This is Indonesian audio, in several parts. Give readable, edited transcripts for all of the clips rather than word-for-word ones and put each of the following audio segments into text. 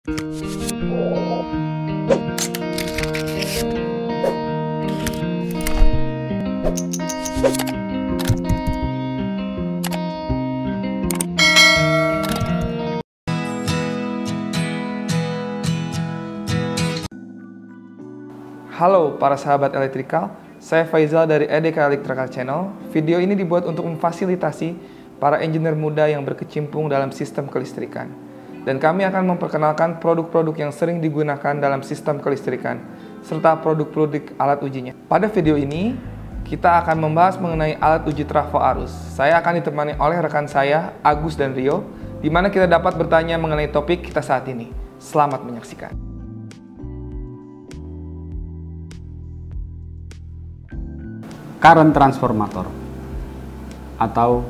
Halo para sahabat elektrikal, saya Faizal dari EDK Electrical Channel. Video ini dibuat untuk memfasilitasi para engineer muda yang berkecimpung dalam sistem kelistrikan. Dan kami akan memperkenalkan produk-produk yang sering digunakan dalam sistem kelistrikan, serta produk-produk alat ujinya. Pada video ini, kita akan membahas mengenai alat uji trafo arus. Saya akan ditemani oleh rekan saya, Agus dan Rio, di mana kita dapat bertanya mengenai topik kita saat ini. Selamat menyaksikan. Current transformator atau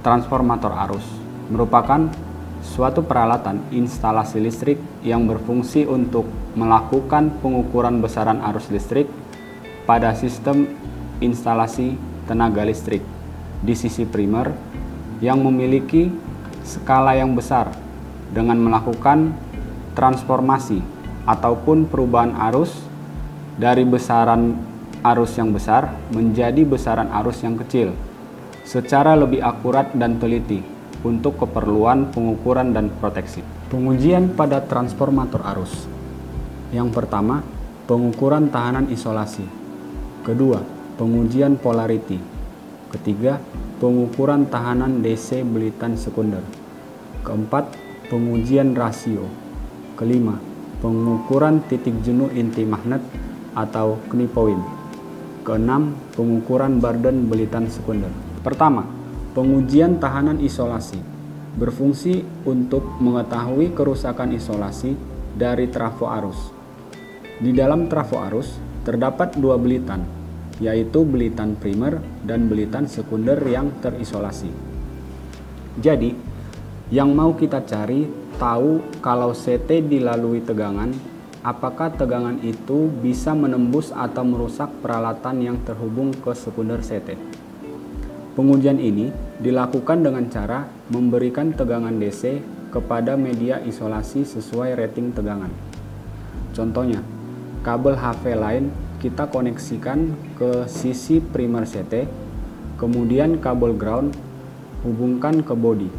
transformator arus merupakan suatu peralatan instalasi listrik yang berfungsi untuk melakukan pengukuran besaran arus listrik pada sistem instalasi tenaga listrik di sisi primer yang memiliki skala yang besar dengan melakukan transformasi ataupun perubahan arus dari besaran arus yang besar menjadi besaran arus yang kecil secara lebih akurat dan teliti untuk keperluan pengukuran dan proteksi. Pengujian pada transformator arus. Yang pertama, pengukuran tahanan isolasi. Kedua, pengujian polarity. Ketiga, pengukuran tahanan DC belitan sekunder. Keempat, pengujian rasio. Kelima, pengukuran titik jenuh inti magnet atau knipovin. Keenam, pengukuran Barden belitan sekunder. Pertama, pengujian tahanan isolasi berfungsi untuk mengetahui kerusakan isolasi dari trafo arus. Di dalam trafo arus terdapat dua belitan, yaitu belitan primer dan belitan sekunder yang terisolasi. Jadi, yang mau kita cari tahu kalau CT dilalui tegangan, apakah tegangan itu bisa menembus atau merusak peralatan yang terhubung ke sekunder CT. Pengujian ini dilakukan dengan cara memberikan tegangan DC kepada media isolasi sesuai rating tegangan. Contohnya, kabel HV line kita koneksikan ke sisi primer CT, kemudian kabel ground hubungkan ke body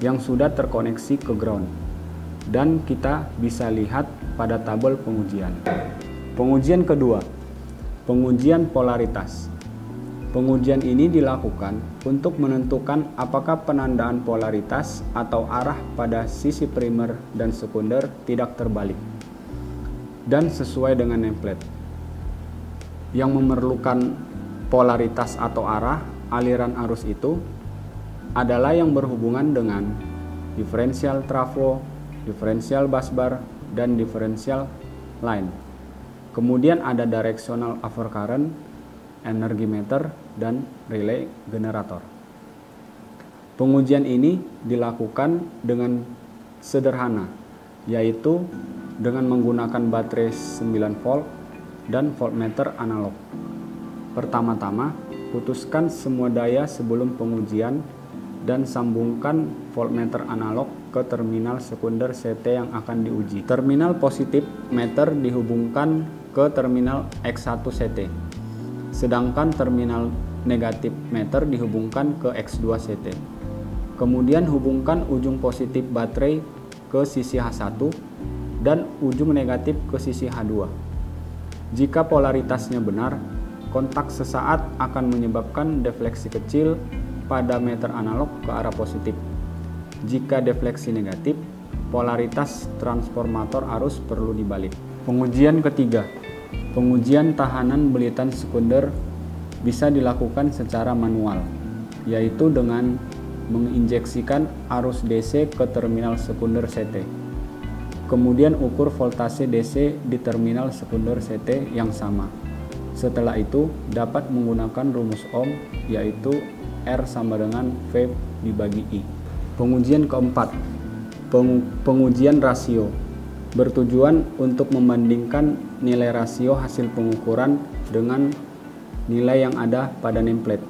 yang sudah terkoneksi ke ground. Dan kita bisa lihat pada tabel pengujian. Pengujian kedua, pengujian polaritas. Pengujian ini dilakukan untuk menentukan apakah penandaan polaritas atau arah pada sisi primer dan sekunder tidak terbalik dan sesuai dengan template. Yang memerlukan polaritas atau arah aliran arus itu adalah yang berhubungan dengan diferensial trafo, diferensial busbar, dan diferensial line. Kemudian ada directional overcurrent, energy meter, dan relay generator. Pengujian ini dilakukan dengan sederhana, yaitu dengan menggunakan baterai 9 volt dan voltmeter analog. Pertama-tama, putuskan semua daya sebelum pengujian dan sambungkan voltmeter analog ke terminal sekunder CT yang akan diuji. Terminal positif meter dihubungkan ke terminal X1 CT, sedangkan terminal negatif meter dihubungkan ke X2 CT. Kemudian hubungkan ujung positif baterai ke sisi H1 dan ujung negatif ke sisi H2. Jika polaritasnya benar, kontak sesaat akan menyebabkan defleksi kecil pada meter analog ke arah positif. Jika defleksi negatif, polaritas transformator arus perlu dibalik. Pengujian ketiga, pengujian tahanan belitan sekunder bisa dilakukan secara manual, yaitu dengan menginjeksikan arus DC ke terminal sekunder CT. Kemudian ukur voltase DC di terminal sekunder CT yang sama. Setelah itu dapat menggunakan rumus Ohm, yaitu R sama dengan V dibagi I. Pengujian keempat, pengujian rasio, bertujuan untuk membandingkan nilai rasio hasil pengukuran dengan nilai yang ada pada nameplate.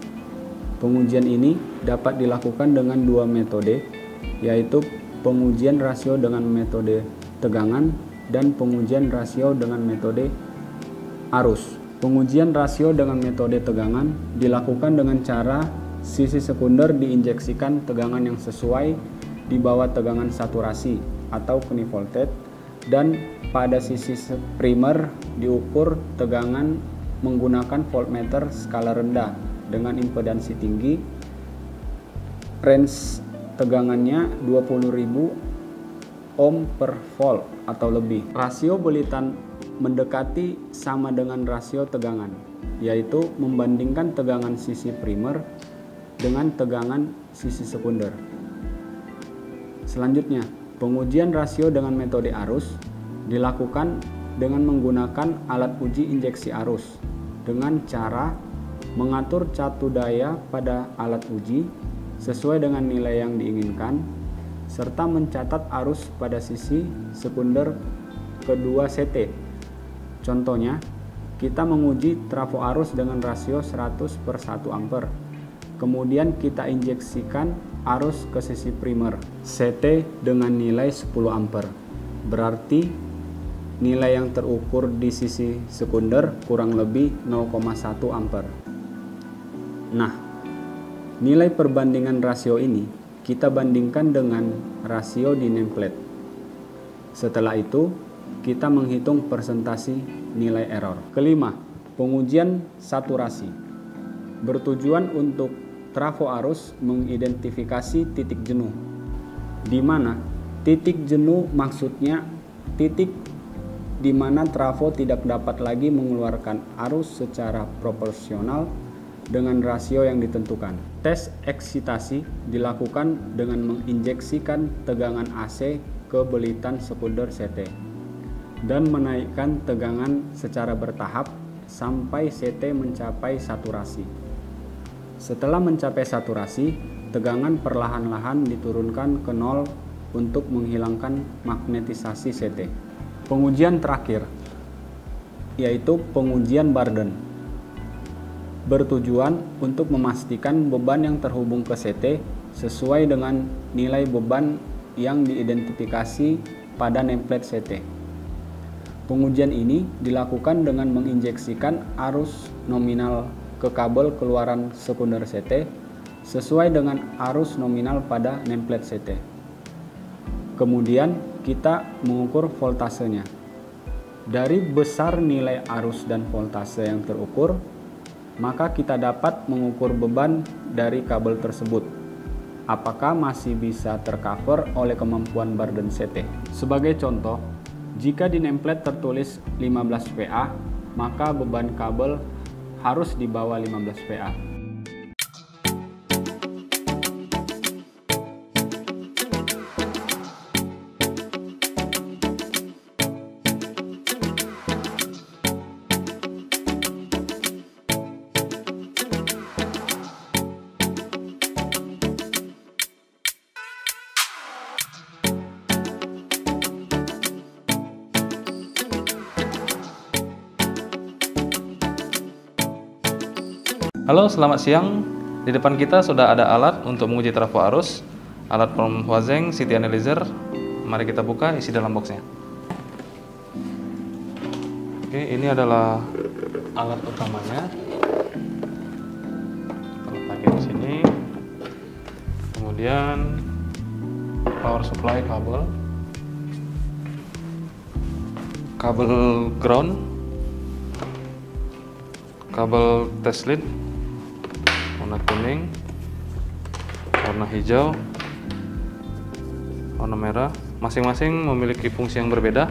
Pengujian ini dapat dilakukan dengan dua metode, yaitu pengujian rasio dengan metode tegangan, dan pengujian rasio dengan metode arus. Pengujian rasio dengan metode tegangan dilakukan dengan cara sisi sekunder diinjeksikan tegangan yang sesuai di bawah tegangan saturasi atau key voltage, dan pada sisi primer diukur tegangan menggunakan voltmeter skala rendah dengan impedansi tinggi. Range tegangannya 20.000 ohm per volt atau lebih. Rasio belitan mendekati sama dengan rasio tegangan, yaitu membandingkan tegangan sisi primer dengan tegangan sisi sekunder. Selanjutnya, pengujian rasio dengan metode arus dilakukan dengan menggunakan alat uji injeksi arus dengan cara mengatur catu daya pada alat uji sesuai dengan nilai yang diinginkan, serta mencatat arus pada sisi sekunder kedua CT. Contohnya, kita menguji trafo arus dengan rasio 100/1 ampere. Kemudian kita injeksikan arus ke sisi primer CT dengan nilai 10 ampere. Berarti nilai yang terukur di sisi sekunder kurang lebih 0,1 ampere. Nah, nilai perbandingan rasio ini kita bandingkan dengan rasio di nameplate. Setelah itu, kita menghitung persentase nilai error. Kelima, pengujian saturasi. Bertujuan untuk trafo arus mengidentifikasi titik jenuh, di mana titik jenuh maksudnya titik di mana trafo tidak dapat lagi mengeluarkan arus secara proporsional dengan rasio yang ditentukan. Tes eksitasi dilakukan dengan menginjeksikan tegangan AC ke belitan sekunder CT dan menaikkan tegangan secara bertahap sampai CT mencapai saturasi. Setelah mencapai saturasi, tegangan perlahan-lahan diturunkan ke nol untuk menghilangkan magnetisasi CT. Pengujian terakhir, yaitu pengujian Barden, bertujuan untuk memastikan beban yang terhubung ke CT sesuai dengan nilai beban yang diidentifikasi pada nameplate CT. Pengujian ini dilakukan dengan menginjeksikan arus nominal ke kabel keluaran sekunder CT sesuai dengan arus nominal pada nameplate CT. Kemudian kita mengukur voltasenya. Dari besar nilai arus dan voltase yang terukur, maka kita dapat mengukur beban dari kabel tersebut. Apakah masih bisa tercover oleh kemampuan Barden CT? Sebagai contoh, jika di nameplate tertulis 15 VA, maka beban kabel harus di bawah 15 VA. Halo, selamat siang. Di depan kita sudah ada alat untuk menguji trafo arus, alat from Huazeng City Analyzer. Mari kita buka isi dalam boxnya. Oke, ini adalah alat utamanya. Kita letakkan di sini. Kemudian power supply kabel ground, kabel test lead warna kuning, warna hijau, warna merah, masing-masing memiliki fungsi yang berbeda.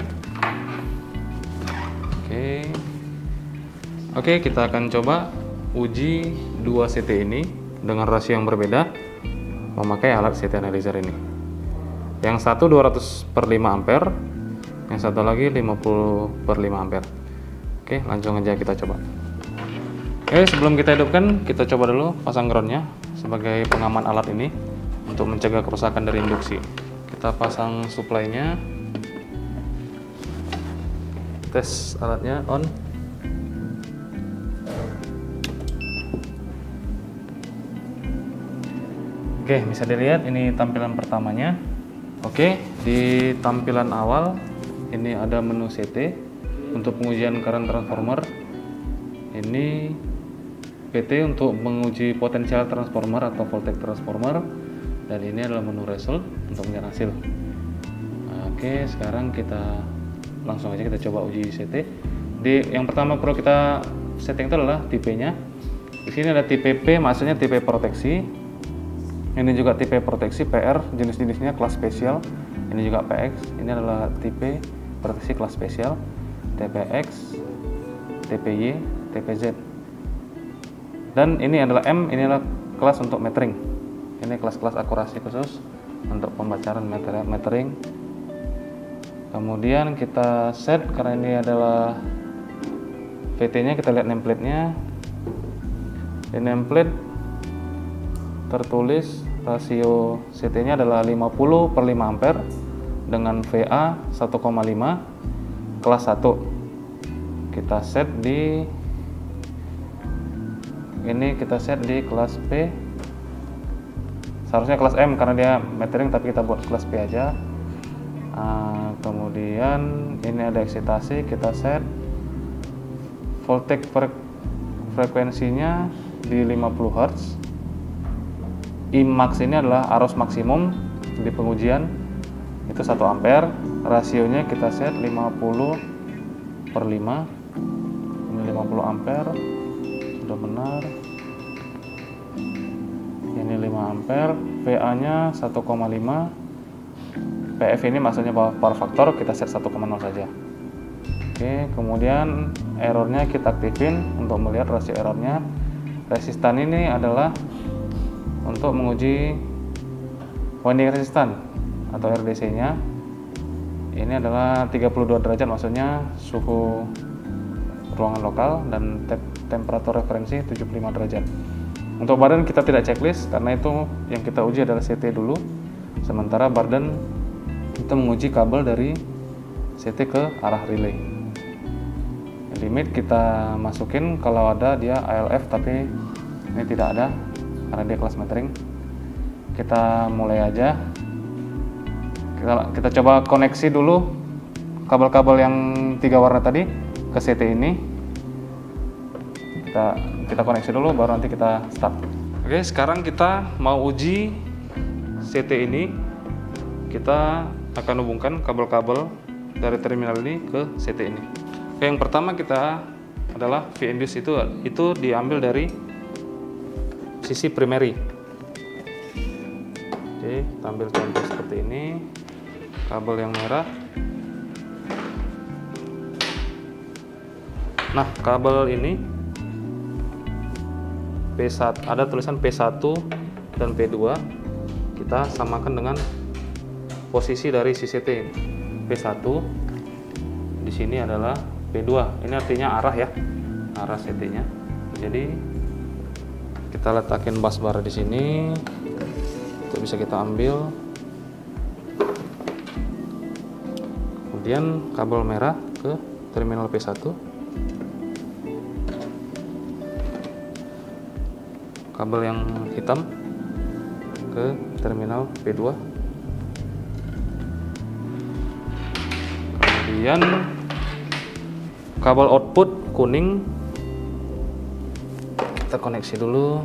Oke, kita akan coba uji dua CT ini dengan rasio yang berbeda memakai alat CT Analyzer ini. Yang satu 200/5 ampere, yang satu lagi 50/5 ampere. Oke, langsung aja kita coba. Oke, sebelum kita hidupkan, kita coba dulu pasang groundnya sebagai pengaman alat ini untuk mencegah kerusakan dari induksi. Kita pasang supply-nya, tes alatnya on. Oke, bisa dilihat ini tampilan pertamanya. Oke, di tampilan awal Ini ada menu CT untuk pengujian current transformer. Ini PT untuk menguji potensial transformer atau voltage transformer, dan ini adalah menu result untuk melihat hasil. Oke, sekarang kita langsung aja kita coba uji CT. Yang pertama perlu kita setting itu adalah tipenya. Di sini ada tipe P, maksudnya tipe proteksi. Ini juga tipe proteksi PR, jenis-jenisnya kelas spesial. Ini juga PX. Ini adalah tipe proteksi kelas spesial. TPX, TPY, TPZ. Dan ini adalah M, ini adalah kelas untuk metering. Ini kelas-kelas akurasi khusus untuk pembacaan metering. Kemudian kita set, karena ini adalah VT-nya, kita lihat nameplate-nya. Di nameplate tertulis rasio CT-nya adalah 50/5 ampere dengan VA 1,5 kelas 1. Kita set di kelas P. Seharusnya kelas M karena dia metering, tapi kita buat kelas P aja. Kemudian ini ada eksitasi, kita set voltage frekuensinya di 50 Hz. Imax ini adalah arus maksimum di pengujian, itu 1 ampere. Rasionya kita set 50/5. Ini 50 ampere, sudah benar. Ini 5 ampere, VA nya 1,5. PF ini maksudnya power factor, kita set 1,0 saja. Oke, kemudian errornya kita aktifin untuk melihat rasio errornya. Resistan ini adalah untuk menguji winding resistan atau RDC nya. Ini adalah 32 derajat, maksudnya suhu ruangan lokal, dan temperatur referensi 75 derajat. Untuk Barden kita tidak checklist karena itu yang kita uji adalah CT dulu. Sementara Barden kita menguji kabel dari CT ke arah relay. Limit kita masukin kalau ada dia ALF, tapi ini tidak ada karena dia kelas metering. Kita mulai aja. Kita coba koneksi dulu kabel-kabel yang 3 warna tadi ke CT ini. Kita koneksi dulu, baru nanti kita start. Oke, sekarang kita mau uji CT ini. Kita akan hubungkan kabel-kabel dari terminal ini ke CT ini. Oke, yang pertama kita adalah V-induce itu diambil dari sisi primary. Oke, kita ambil contoh seperti ini. Kabel yang merah. Nah, kabel ini P1, ada tulisan P1 dan P2. Kita samakan dengan posisi dari CCT. P1 di sini adalah P2. Ini artinya arah ya, arah CT-nya. Jadi kita letakin busbar di sini. Itu bisa kita ambil. Kemudian kabel merah ke terminal P1. Kabel yang hitam ke terminal P2. Kemudian kabel output kuning kita koneksi dulu.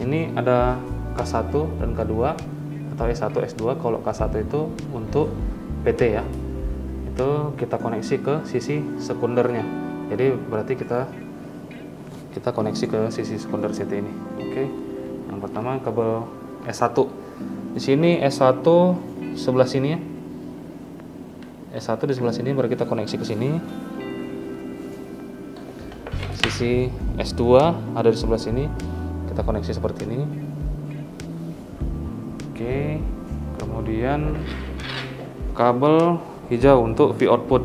Ini ada K1 dan K2 atau S1, S2. Kalau K1 itu untuk PT ya, itu kita koneksi ke sisi sekundernya. Jadi berarti kita koneksi ke sisi sekunder CT ini. Oke, yang pertama kabel S1. Di sini S1 sebelah sini ya. S1 di sebelah sini, baru kita koneksi ke sini. Sisi S2 ada di sebelah sini, kita koneksi seperti ini. Oke, kemudian kabel hijau untuk V output.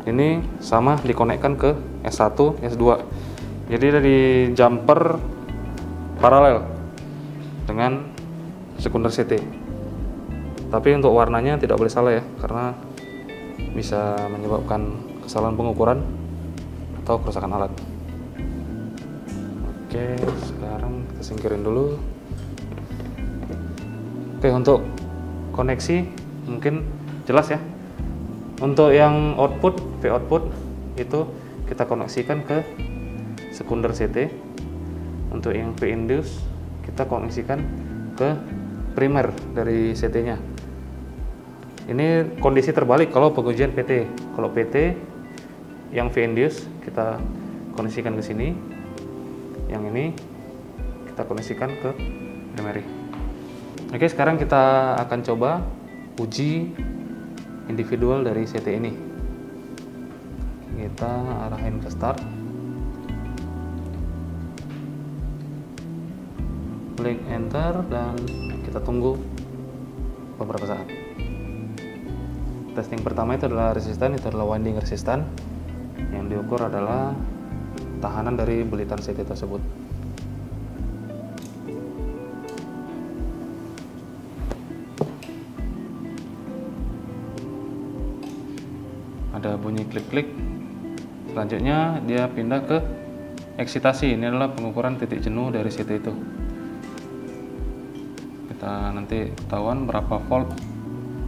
Ini sama dikonekkan ke S1, S2. Jadi dari jumper paralel dengan sekunder CT. Tapi untuk warnanya tidak boleh salah ya, karena bisa menyebabkan kesalahan pengukuran atau kerusakan alat. Oke, sekarang kita singkirin dulu. Oke, untuk koneksi mungkin jelas ya. Untuk yang output, V output itu kita koneksikan ke sekunder CT. Untuk yang V induce kita koneksikan ke primer dari CT-nya. Ini kondisi terbalik kalau pengujian PT. Kalau PT yang V induce kita koneksikan ke sini. Yang ini kita koneksikan ke primary. Oke, sekarang kita akan coba uji individual dari CT ini. Kita arahin ke start. Klik enter dan kita tunggu beberapa saat. Testing pertama itu adalah resistan, itu adalah winding resistan. Yang diukur adalah tahanan dari belitan CT tersebut. Ada bunyi klik-klik. Selanjutnya dia pindah ke eksitasi. Ini adalah pengukuran titik jenuh dari CT itu. Kita nanti ketahuan berapa volt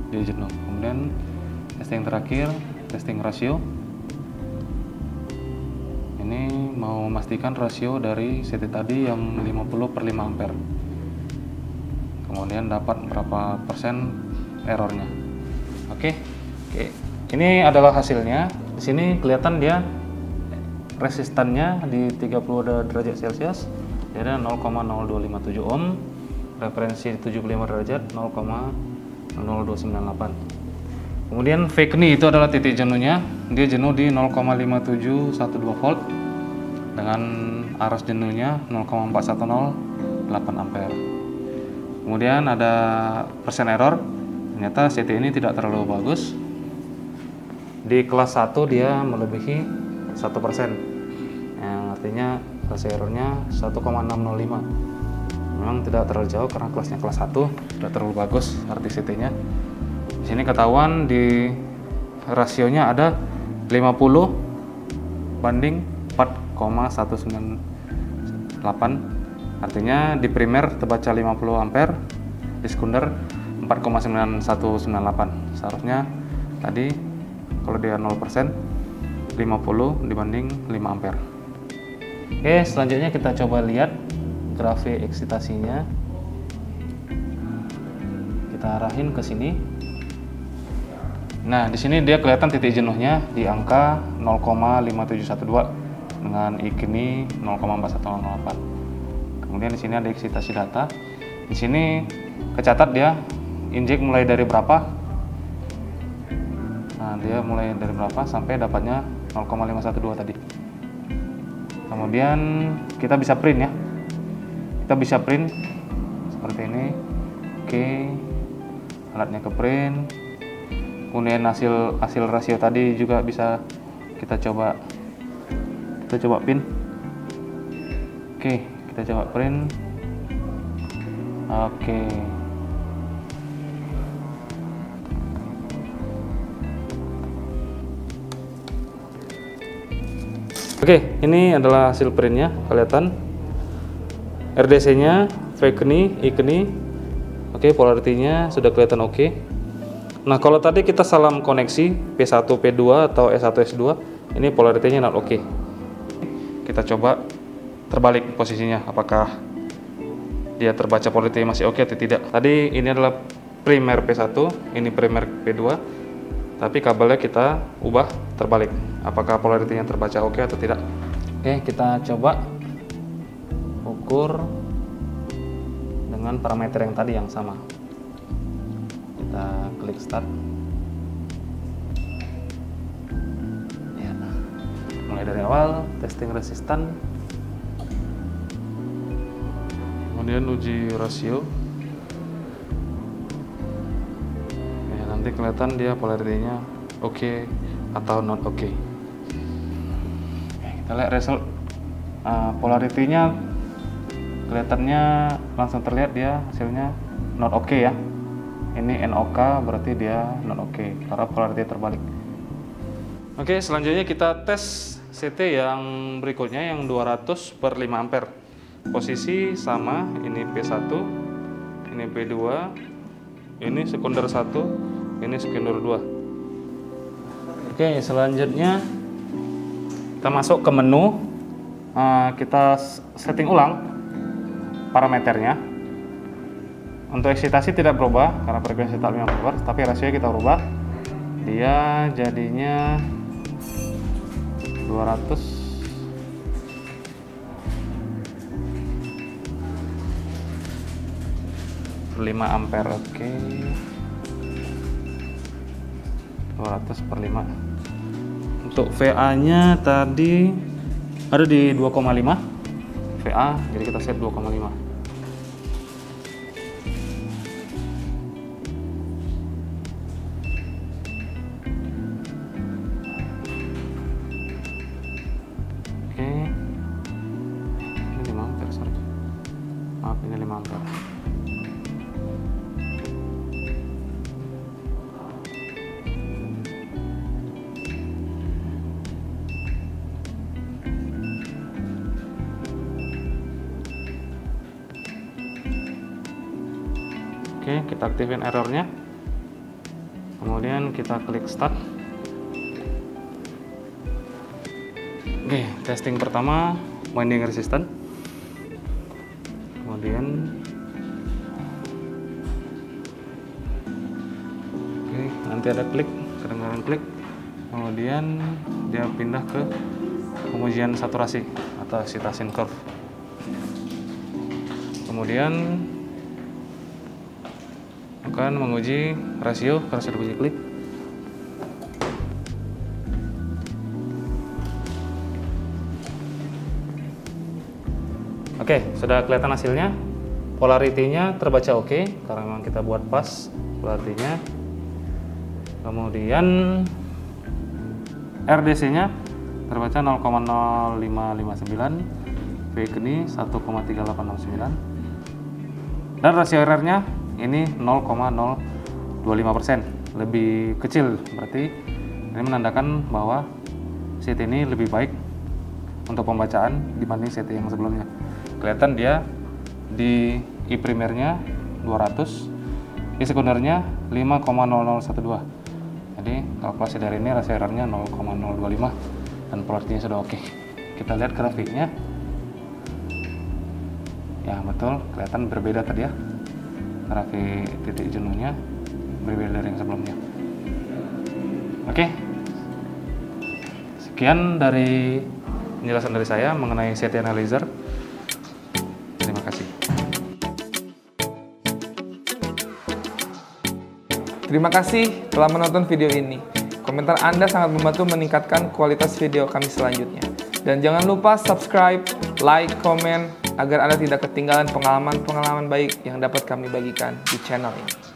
di jenuh. Kemudian testing terakhir, testing rasio. Ini mau memastikan rasio dari CT tadi yang 50/5 ampere. Kemudian dapat berapa persen errornya. Oke. Ini adalah hasilnya. Di sini kelihatan dia resistannya di 30 derajat Celcius. Jadi 0,0257 ohm. Referensi 75 derajat 0,0298. Kemudian fake knee itu adalah titik jenuhnya. Dia jenuh di 0,5712 volt dengan arus jenuhnya 0,4108 ampere. Kemudian ada persen error. Ternyata CT ini tidak terlalu bagus. Di kelas 1 dia melebihi 1%. Yang artinya rasio errornya 1,605. Memang tidak terlalu jauh karena kelasnya kelas 1, tidak terlalu bagus arti CT-nya. Di sini ketahuan di rasionya ada 50 banding 4,198. Artinya di primer terbaca 50 ampere, di sekunder 4,9198. Seharusnya tadi kalau dia 0%, 50 dibanding 5 ampere. Oke, selanjutnya kita coba lihat grafik eksitasinya. Kita arahin ke sini. Nah, di sini dia kelihatan titik jenuhnya di angka 0,5712 dengan I-Kini 0,4108. Kemudian di sini ada eksitasi data. Di sini kecatat dia injek mulai dari berapa. Nah, dia mulai dari berapa sampai dapatnya 0,512 tadi. Kemudian kita bisa print ya. Kita bisa print seperti ini. Oke, alatnya ke print. Kemudian hasil rasio tadi juga bisa kita coba pin. Oke, kita coba print. Oke. Oke, ini adalah hasil printnya, kelihatan RDC-nya, V-Kini, I-Kini. Oke, polarity-nya sudah kelihatan oke. Nah, kalau tadi kita salah koneksi P1, P2 atau S1, S2, ini polarity-nya not oke. Kita coba terbalik posisinya, apakah dia terbaca polarity masih oke atau tidak. Tadi ini adalah primer P1, ini primer P2, tapi kabelnya kita ubah terbalik. Apakah polarity-nya terbaca oke atau tidak. Oke, kita coba ukur dengan parameter yang tadi yang sama. Kita klik start. Ya. Mulai dari awal, testing resistan. Kemudian uji rasio. Ya, nanti kelihatan dia polarity-nya oke atau not oke. Kita lihat result. Polarity-nya kelihatannya langsung terlihat dia hasilnya not oke ya. Ini NOK berarti dia not oke karena polarity terbalik. Oke, selanjutnya kita tes CT yang berikutnya yang 200 per 5 ampere. Posisi sama, ini P1, ini P2, ini sekunder 1, ini sekunder 2. Oke, selanjutnya kita masuk ke menu. Kita setting ulang parameternya. Untuk eksitasi tidak berubah karena frekuensi tetap 5 Hz, tapi rasio kita rubah. Dia jadinya 200 per 5 ampere. Oke, 200 per 5. Untuk VA nya tadi ada di 2,5 VA, jadi kita set 2,5. Ini 5 ampere. Oke, kita aktifin errornya. Kemudian kita klik start. Oke, testing pertama winding resistant. Kemudian oke, nanti ada klik, kedengaran klik. Kemudian dia pindah ke pengujian saturasi atau excitation curve. Kemudian akan menguji rasio karena sudah uji klik. Oke, sudah kelihatan hasilnya. Polarity-nya terbaca oke, karena memang kita buat pas polarity-nya. Kemudian RDC-nya terbaca 0,0559, Vcni 1,3869, dan rasio error-nya ini 0,025%, lebih kecil. Berarti ini menandakan bahwa CT ini lebih baik untuk pembacaan dibanding CT yang sebelumnya. Kelihatan dia di I primernya 200, I sekundernya 5,0012. Jadi kalkulasi dari ini rasio errornya 0,025 dan polarity-nya sudah oke. Kita lihat grafiknya. Ya betul, kelihatan berbeda tadi ya. Grafik titik jenuhnya berbeda dari yang sebelumnya. Oke. Sekian dari penjelasan dari saya mengenai CT Analyzer. Terima kasih. Terima kasih telah menonton video ini. Komentar Anda sangat membantu meningkatkan kualitas video kami selanjutnya. Dan jangan lupa subscribe, like, komen, agar Anda tidak ketinggalan pengalaman-pengalaman baik yang dapat kami bagikan di channel ini.